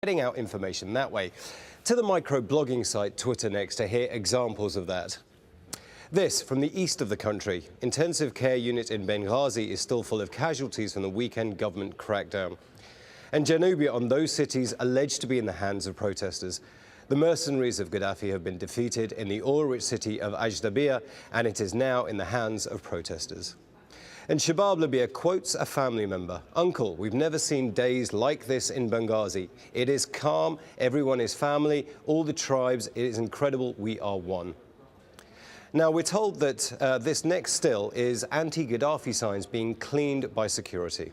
getting out information that way. To the micro-blogging site Twitter next to hear examples of that. This from the east of the country. Intensive care unit in Benghazi is still full of casualties from the weekend government crackdown. And Janubia on those cities alleged to be in the hands of protesters. The mercenaries of Gaddafi have been defeated in the oil-rich city of AlJazeera, and it is now in the hands of protesters. And Shabab Libya quotes a family member. "Uncle, we've never seen days like this in Benghazi. It is calm, everyone is family, all the tribes, it is incredible, we are one." Now, we're told that this next still is anti-Gaddafi signs being cleaned by security.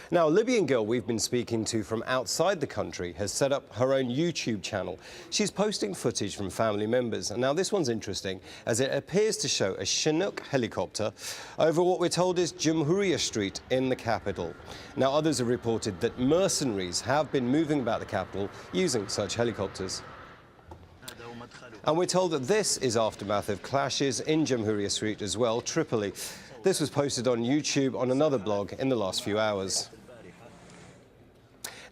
Now, a Libyan girl we've been speaking to from outside the country has set up her own YouTube channel. She's posting footage from family members. And now this one's interesting, as it appears to show a Chinook helicopter over what we're told is Jamhuriya Street in the capital. Now, others have reported that mercenaries have been moving about the capital using such helicopters. And we're told that this is aftermath of clashes in Jamhuriya Street as well, Tripoli. This was posted on YouTube on another blog in the last few hours.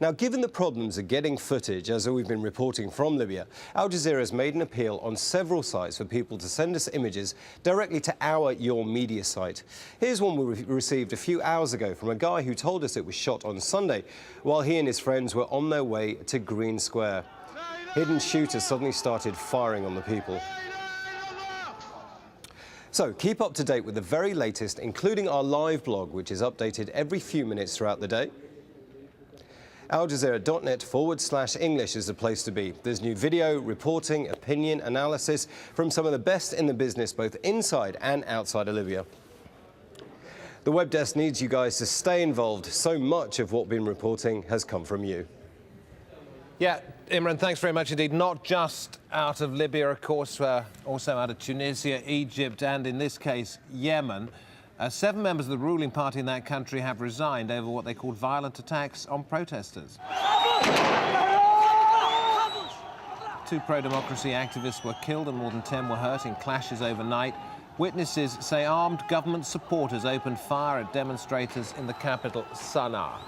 Now, given the problems of getting footage, as we've been reporting from Libya, AlJazeera has made an appeal on several sites for people to send us images directly to our Your Media site. Here's one we received a few hours ago from a guy who told us it was shot on Sunday while he and his friends were on their way to Green Square. Hidden shooters suddenly started firing on the people. So keep up to date with the very latest, including our live blog, which is updated every few minutes throughout the day. AlJazeera.net/English is the place to be. There's new video, reporting, opinion, analysis from some of the best in the business, both inside and outside of Libya. The web desk needs you guys to stay involved. So much of what we've been reporting has come from you. Yeah, Imran, thanks very much indeed. Not just out of Libya, of course, also out of Tunisia, Egypt, and in this case, Yemen. 7 members of the ruling party in that country have resigned over what they called violent attacks on protesters. 2 pro-democracy activists were killed and more than 10 were hurt in clashes overnight. Witnesses say armed government supporters opened fire at demonstrators in the capital, Sana'a.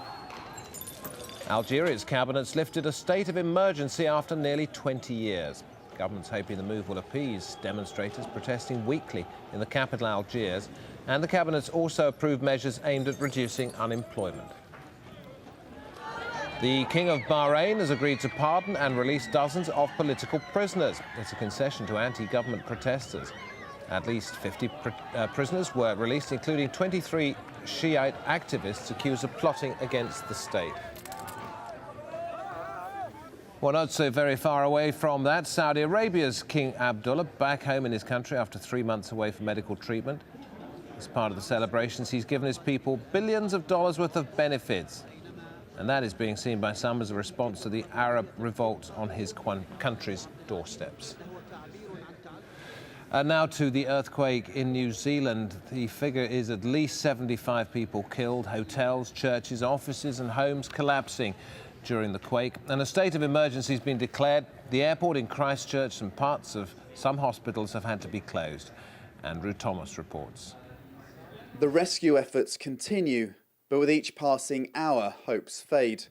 Algeria's cabinet's lifted a state of emergency after nearly 20 years. The government's hoping the move will appease demonstrators protesting weekly in the capital, Algiers, and the cabinet's also approved measures aimed at reducing unemployment. The King of Bahrain has agreed to pardon and release dozens of political prisoners. It's a concession to anti-government protesters. At least 50 prisoners were released, including 23 Shiite activists accused of plotting against the state. Well, not so very far away from that, Saudi Arabia's King Abdullah back home in his country after 3 months away from medical treatment. As part of the celebrations, he's given his people billions of dollars worth of benefits. And that is being seen by some as a response to the Arab revolt on his country's doorsteps. Now to the earthquake in New Zealand. The figure is at least 75 people killed, hotels, churches, offices and homes collapsing during the quake. And a state of emergency has been declared. The airport in Christchurch and parts of some hospitals have had to be closed. Andrew Thomas reports. The rescue efforts continue, but with each passing hour, hopes fade.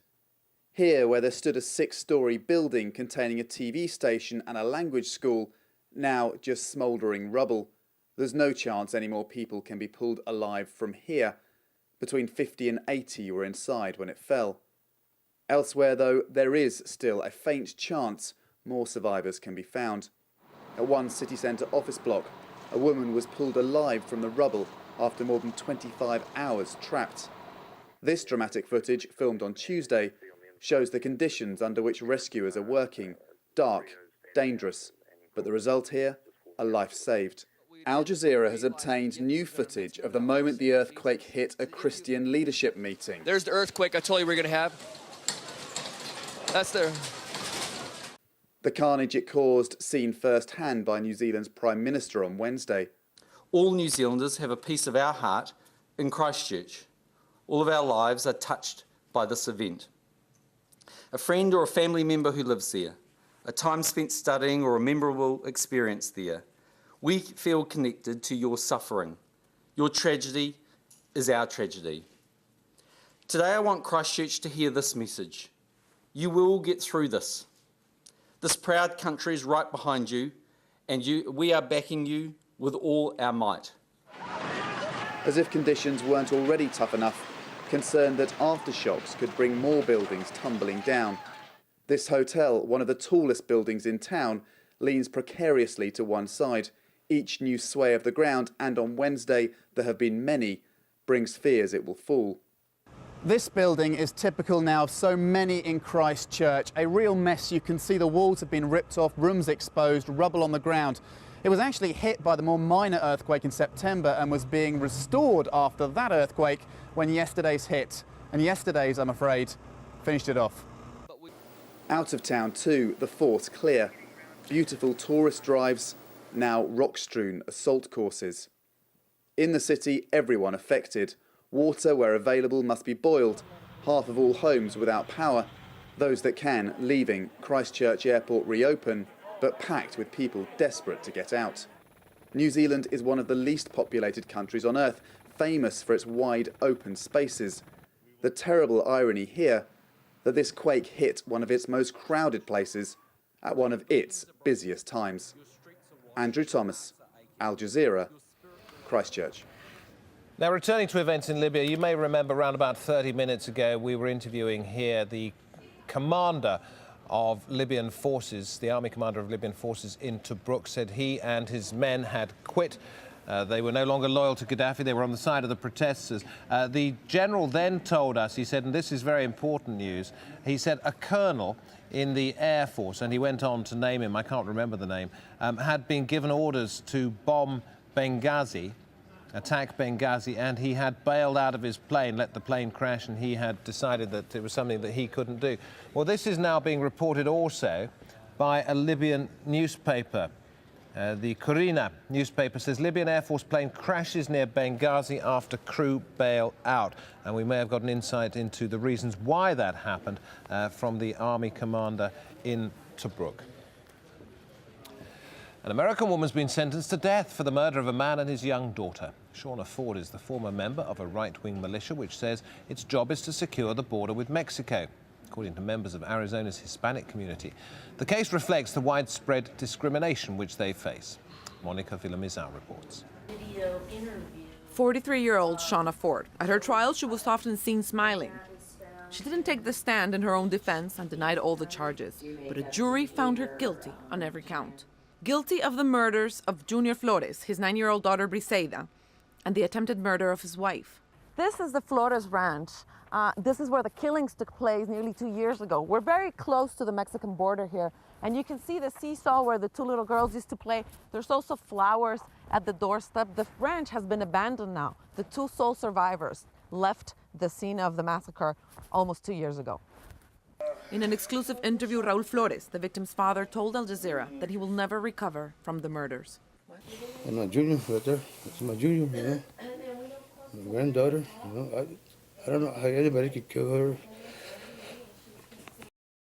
Here, where there stood a 6-storey building containing a TV station and a language school, now just smouldering rubble. There's no chance any more people can be pulled alive from here. Between 50 and 80 were inside when it fell. Elsewhere, though, there is still a faint chance more survivors can be found. At one city centre office block, a woman was pulled alive from the rubble after more than 25 hours trapped. This dramatic footage, filmed on Tuesday, shows the conditions under which rescuers are working. Dark, dangerous, but the result here, a life saved. AlJazeera has obtained new footage of the moment the earthquake hit a Christian leadership meeting. There's the earthquake I told you we were going to have. That's there. The carnage it caused seen firsthand by New Zealand's Prime Minister on Wednesday. All New Zealanders have a piece of our heart in Christchurch. All of our lives are touched by this event. A friend or a family member who lives there, a time spent studying or a memorable experience there. We feel connected to your suffering. Your tragedy is our tragedy. Today I want Christchurch to hear this message. You will get through this. This proud country is right behind you, and we are backing you with all our might. As if conditions weren't already tough enough, concerned that aftershocks could bring more buildings tumbling down. This hotel, one of the tallest buildings in town, leans precariously to one side. Each new sway of the ground, and on Wednesday there have been many, brings fears it will fall. This building is typical now of so many in Christchurch. A real mess. You can see the walls have been ripped off, rooms exposed, rubble on the ground. It was actually hit by the more minor earthquake in September and was being restored after that earthquake when yesterday's hit. And yesterday's, I'm afraid, finished it off. Out of town too, the fort's clear. Beautiful tourist drives, now rock-strewn assault courses. In the city, everyone affected. Water, where available, must be boiled. Half of all homes without power. Those that can, leaving. Christchurch Airport reopen, but packed with people desperate to get out. New Zealand is one of the least populated countries on Earth, famous for its wide open spaces. The terrible irony here, that this quake hit one of its most crowded places at one of its busiest times. Andrew Thomas, AlJazeera, Christchurch. Now, returning to events in Libya, you may remember around about 30 minutes ago we were interviewing here the commander of Libyan forces, the army commander of Libyan forces in Tobruk, said he and his men had quit. They were no longer loyal to Gaddafi. They were on the side of the protesters. The general then told us, he said, and this is very important news, he said a colonel in the Air Force, and he went on to name him, I can't remember the name, had been given orders to bomb Benghazi, attack Benghazi, and he had bailed out of his plane, let the plane crash, and he had decided that it was something that he couldn't do. Well, this is now being reported also by a Libyan newspaper. The Corina newspaper says Libyan Air Force plane crashes near Benghazi after crew bail out. And we may have got an insight into the reasons why that happened from the army commander in Tobruk. An American woman's been sentenced to death for the murder of a man and his young daughter. Shauna Ford is the former member of a right-wing militia which says its job is to secure the border with Mexico, according to members of Arizona's Hispanic community. The case reflects the widespread discrimination which they face. Monica Villamizar reports. 43-year-old Shauna Ford. At her trial, she was often seen smiling. She didn't take the stand in her own defense and denied all the charges, but a jury found her guilty on every count. Guilty of the murders of Junior Flores, his 9-year-old daughter Briseida, and the attempted murder of his wife. This is the Flores Ranch. This is where the killings took place nearly 2 years ago. We're very close to the Mexican border here, and you can see the seesaw where the two little girls used to play. There's also flowers at the doorstep. The ranch has been abandoned now. The two sole survivors left the scene of the massacre almost 2 years ago. In an exclusive interview, Raul Flores, the victim's father, told Al Jazeera that he will never recover from the murders. And my junior right there, that's my junior, you know, my granddaughter, you know, I don't know how anybody could kill her.